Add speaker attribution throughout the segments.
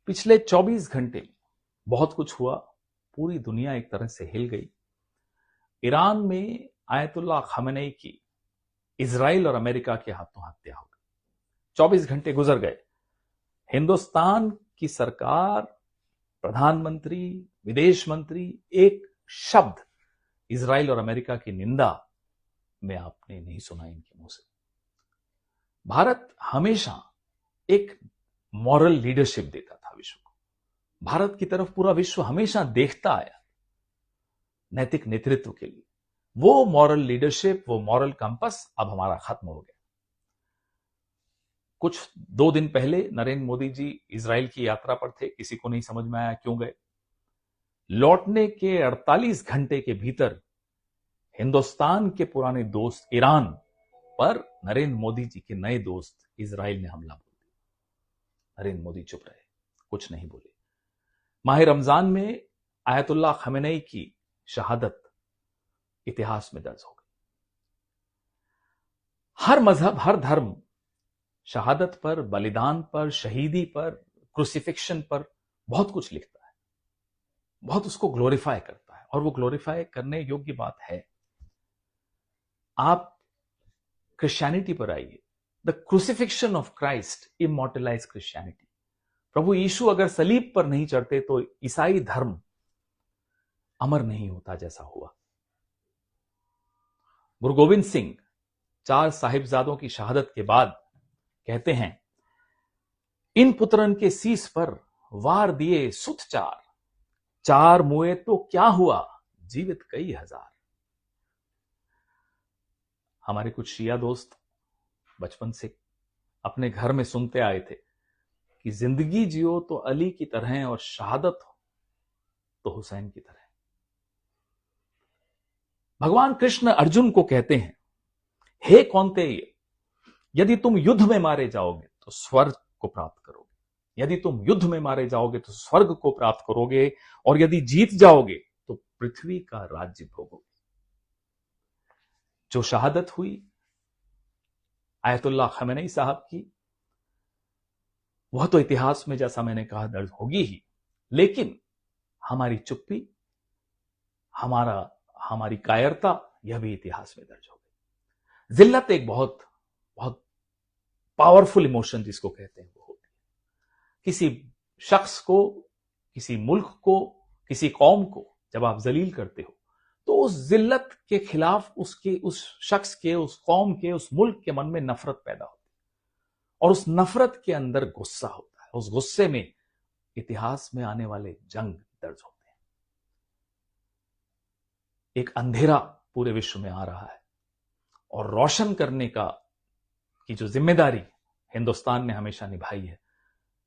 Speaker 1: पिछले 24 घंटे में बहुत कुछ हुआ। पूरी दुनिया एक तरह से हिल गई। ईरान में आयतुल्लाह खamenei की इजराइल और अमेरिका के हाथों हत्या हो गई। 24 घंटे गुजर गए। हिंदुस्तान की सरकार, प्रधानमंत्री, विदेश मंत्री एक शब्द इजराइल और अमेरिका की निंदा में आपने नहीं सुना इनके मुंह से। भारत हमेशा एक मॉरल लीडरशिप देता था विश्व को। भारत की तरफ पूरा विश्व हमेशा देखता आया नैतिक नेतृत्व के लिए। वो मॉरल लीडरशिप, वो मॉरल कंपस अब हमारा खत्म हो गया। कुछ 2 दिन पहले नरेंद्र मोदी जी इजराइल की यात्रा पर थे। किसी को नहीं समझ में आया क्यों गए। लौटने के 48 घंटे के भीतर हिंदुस्तान के पुराने दोस्त ईरान पर नरेंद्र मोदी जी के नए दोस्त इजराइल ने हमला बोल दिया। नरेंद्र मोदी चुप रहे, कुछ नहीं बोले। माह रमजान में आयतुल्लाह खamenei की शहादत इतिहास में दर्ज हो गई। हर मजहब, हर धर्म शहादत पर, बलिदान पर, शहीदी पर, क्रूसिफिक्शन पर बहुत कुछ लिखता है, बहुत उसको ग्लोरीफाई करता है, और वो ग्लोरीफाई करने योग्य बात है। आप क्रिश्चियनिटी पर आइए। The crucifixion of Christ immortalize Christianity. प्रभु यीशु अगर सलीब पर नहीं चढ़ते तो ईसाई धर्म अमर नहीं होता जैसा हुआ। गुरु गोविंद सिंह 4 साहिबजादों की शहादत के बाद कहते हैं, इन पुत्रन के शीस पर वार दिए सुत 4 मुए तो क्या हुआ, जीवित कई हजार। हमारे कुछ शिया दोस्त बचपन से अपने घर में सुनते आए थे कि जिंदगी जियो तो अली की तरह और शहादत हो तो हुसैन की तरह। भगवान कृष्ण अर्जुन को कहते हैं, हे कौन्तेय, यदि तुम युद्ध में मारे जाओगे तो स्वर्ग को प्राप्त करोगे। यदि तुम युद्ध में मारे जाओगे तो स्वर्ग को प्राप्त करोगे, और यदि जीत जाओगे तो पृथ्वी का राज्य भोगोगे। जो शहादत हुई आयतुल्लाह खamenei साहब की, वह तो इतिहास में जैसा मैंने कहा दर्ज होगी ही, लेकिन हमारी चुप्पी, हमारी कायरता, यह भी इतिहास में दर्ज हो गई। जिल्लत एक बहुत बहुत पावरफुल इमोशन जिसको कहते हैं वो होती है। किसी शख्स को, किसी मुल्क को, किसी कौम को जब आप जलील करते हो तो उस जिल्लत के खिलाफ उस शख्स के, उस कौम के, उस मुल्क के मन में नफरत पैदा होती है, और उस नफरत के अंदर गुस्सा होता है। उस गुस्से में इतिहास में आने वाले जंग दर्ज होते हैं। एक अंधेरा पूरे विश्व में आ रहा है, और रोशन करने की जो जिम्मेदारी हिंदुस्तान ने हमेशा निभाई है,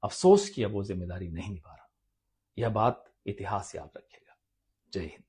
Speaker 1: अफसोस कि अब वो जिम्मेदारी नहीं निभा रहा। यह बात इतिहास याद रखेगा। जय हिंद।